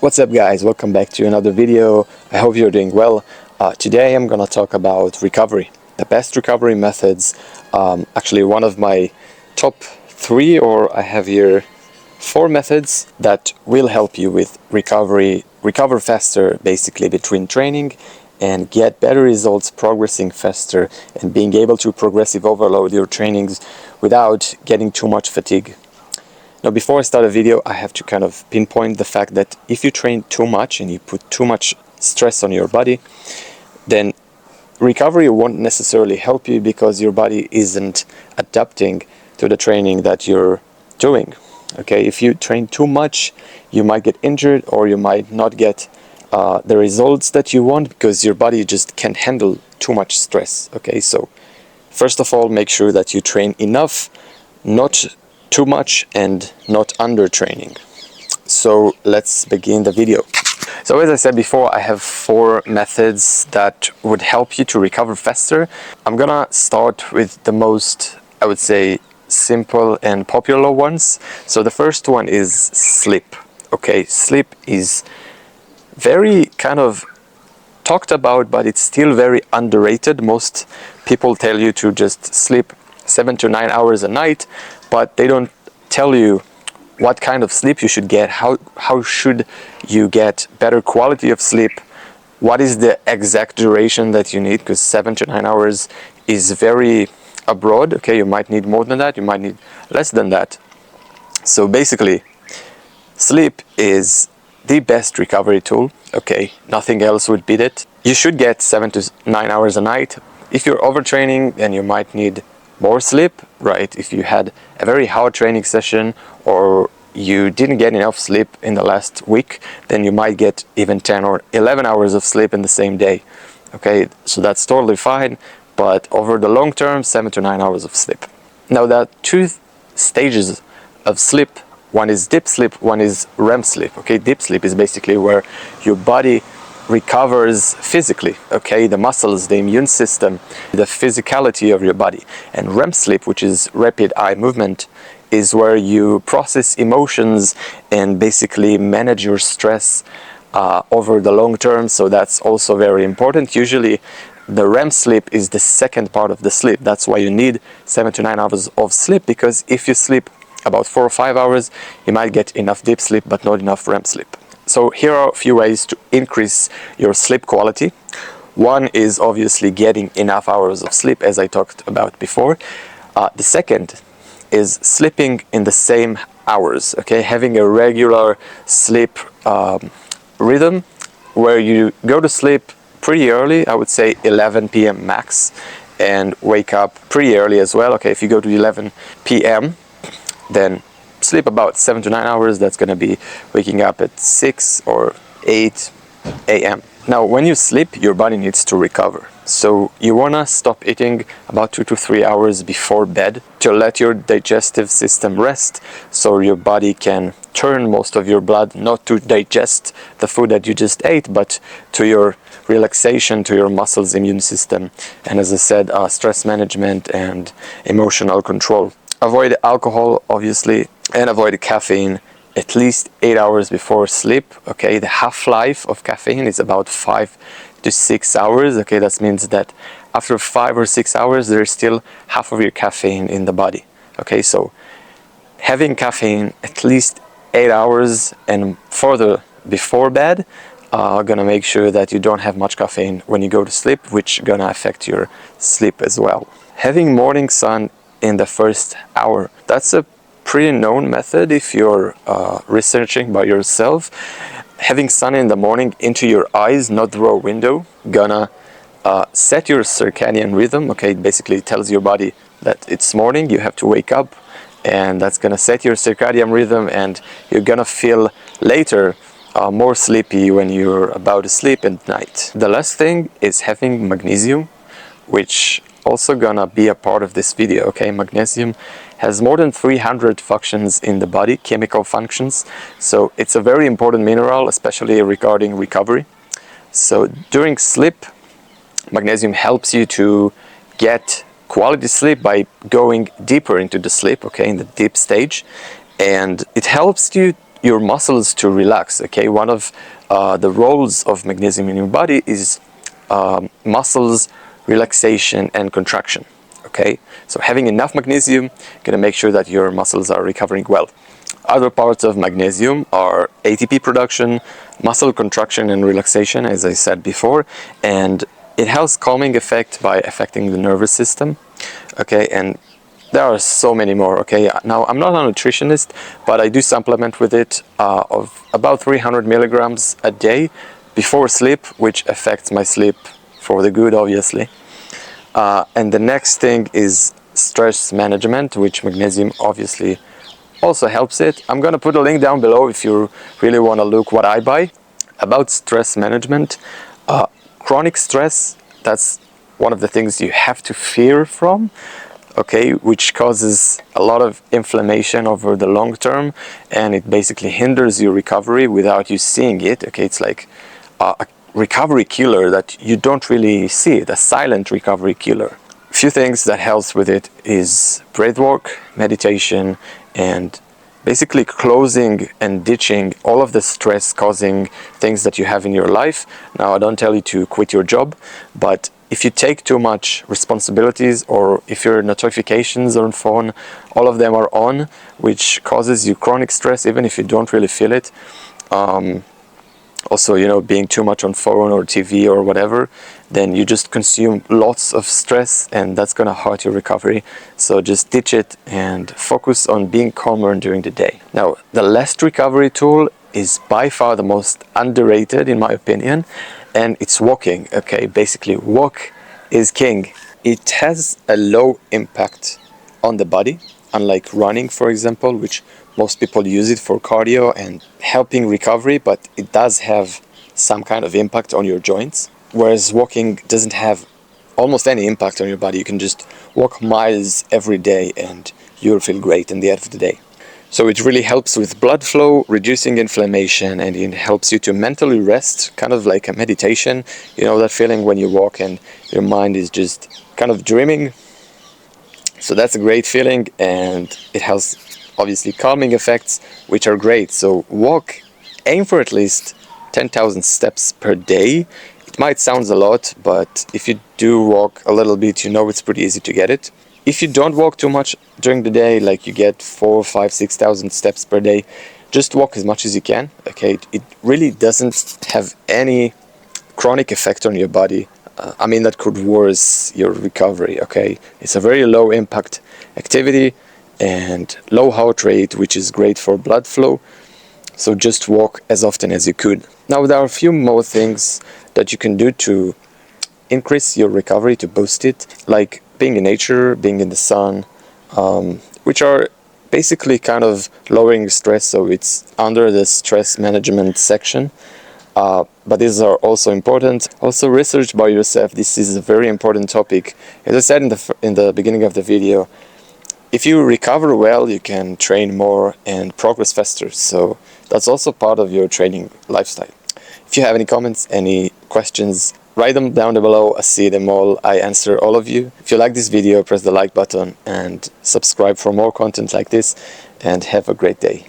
What's up guys, welcome back to another video. I hope you're doing well. Today I'm gonna talk about recovery, the best recovery methods. Actually one of my top 3, or I have here 4 methods that will help you with recover faster basically between training and get better results, progressing faster and being able to progressive overload your trainings without getting too much fatigue. Now, before I start a video, I have to kind of pinpoint the fact that if you train too much and you put too much stress on your body, then recovery won't necessarily help you because your body isn't adapting to the training that you're doing. Okay, if you train too much, you might get injured or you might not get the results that you want because your body just can't handle too much stress. Okay, so first of all, make sure that you train enough, not too much and not under training. So let's begin the video. So as I said before, I have 4 methods that would help you to recover faster. I'm gonna start with the most, I would say, simple and popular ones. So the first one is sleep. Okay, sleep is very kind of talked about, but it's still very underrated. Most people tell you to just sleep 7 to 9 hours a night, but they don't tell you what kind of sleep you should get, how should you get better quality of sleep, what is the exact duration that you need, because 7 to 9 hours is very broad. Okay, you might need more than that, you might need less than that. So basically, sleep is the best recovery tool. Okay, nothing else would beat it. You should get 7 to 9 hours a night. If you're overtraining, then you might need more sleep, right? If you had a very hard training session or you didn't get enough sleep in the last week, then you might get even 10 or 11 hours of sleep in the same day. Okay, so that's totally fine, but over the long term, 7 to 9 hours of sleep. Now there are 2 stages of sleep. One is deep sleep, one is REM sleep. Okay, deep sleep is basically where your body recovers physically, okay, the muscles, the immune system, the physicality of your body. And REM sleep, which is rapid eye movement, is where you process emotions and basically manage your stress over the long term. So that's also very important. Usually the REM sleep is the second part of the sleep. That's why you need 7 to 9 hours of sleep, because if you sleep about 4 or 5 hours, you might get enough deep sleep but not enough REM sleep. So here are a few ways to increase your sleep quality. One is obviously getting enough hours of sleep, as I talked about before. The second is sleeping in the same hours, okay? Having a regular sleep rhythm where you go to sleep pretty early, I would say 11 p.m. max, and wake up pretty early as well. Okay, if you go to 11 p.m., then sleep about 7 to 9 hours. That's going to be waking up at 6 or 8 a.m. Now, when you sleep, your body needs to recover. So you want to stop eating about 2 to 3 hours before bed to let your digestive system rest, so your body can turn most of your blood not to digest the food that you just ate, but to your relaxation, to your muscles, immune system, and as I said, stress management and emotional control. Avoid alcohol, obviously, and avoid caffeine at least 8 hours before sleep. Okay, the half-life of caffeine is about 5 to 6 hours. Okay, that means that after 5 or 6 hours, there's still half of your caffeine in the body. Okay, so having caffeine at least 8 hours and further before bed gonna make sure that you don't have much caffeine when you go to sleep, which gonna affect your sleep as well. Having morning sun in the first hour, that's a pretty known method if you're researching by yourself. Having sun in the morning into your eyes, not through a window, gonna set your circadian rhythm. Okay, it basically tells your body that it's morning, you have to wake up, and that's gonna set your circadian rhythm, and you're gonna feel later more sleepy when you're about to sleep at night. The last thing is having magnesium, which also gonna be a part of this video. Okay, magnesium has more than 300 functions in the body, chemical functions, so it's a very important mineral, especially regarding recovery. So during sleep, magnesium helps you to get quality sleep by going deeper into the sleep, okay, in the deep stage, and it helps you your muscles to relax. Okay, one of the roles of magnesium in your body is muscles relaxation and contraction. Okay, so having enough magnesium gonna make sure that your muscles are recovering well. Other parts of magnesium are ATP production, muscle contraction and relaxation, as I said before, and it has calming effect by affecting the nervous system. Okay, and there are so many more. Okay, now I'm not a nutritionist, but I do supplement with it of about 300 milligrams a day before sleep, which affects my sleep for the good, obviously. And the next thing is stress management, which magnesium obviously also helps it. I'm gonna put a link down below if you really want to look what I buy. About stress management, chronic stress, that's one of the things you have to fear from, okay, which causes a lot of inflammation over the long term, and it basically hinders your recovery without you seeing it. Okay, it's like a recovery killer that you don't really see, the silent recovery killer. A few things that helps with it is breath work, meditation, and basically closing and ditching all of the stress causing things that you have in your life. Now, I don't tell you to quit your job, but if you take too much responsibilities, or if your notifications on phone, all of them are on, which causes you chronic stress even if you don't really feel it. Also, you know, being too much on phone or TV or whatever, then you just consume lots of stress, and that's gonna hurt your recovery. So just ditch it and focus on being calmer during the day. Now, the last recovery tool is by far the most underrated in my opinion, and it's walking. Okay, basically walk is king. It has a low impact on the body, unlike running, for example, which most people use it for cardio and helping recovery, but it does have some kind of impact on your joints. Whereas walking doesn't have almost any impact on your body. You can just walk miles every day and you'll feel great in the end of the day. So it really helps with blood flow, reducing inflammation, and it helps you to mentally rest, kind of like a meditation. You know that feeling when you walk and your mind is just kind of dreaming? So that's a great feeling, and it has obviously calming effects, which are great. So walk, aim for at least 10,000 steps per day. It might sound a lot, but if you do walk a little bit, you know it's pretty easy to get it. If you don't walk too much during the day, like you get 4, 5, 6,000 steps per day, just walk as much as you can. Okay, it really doesn't have any chronic effect on your body. I mean, that could worsen your recovery. Okay, it's a very low impact activity and low heart rate, which is great for blood flow. So just walk as often as you could. Now, there are a few more things that you can do to increase your recovery, to boost it, like being in nature, being in the sun, which are basically kind of lowering stress. So it's under the stress management section. But these are also important. Also, research by yourself. This is a very important topic. As I said in the beginning of the video, if you recover well, you can train more and progress faster. So that's also part of your training lifestyle. If you have any comments, any questions, write them down below. I see them all. I answer all of you. If you like this video, press the like button and subscribe for more content like this, and have a great day.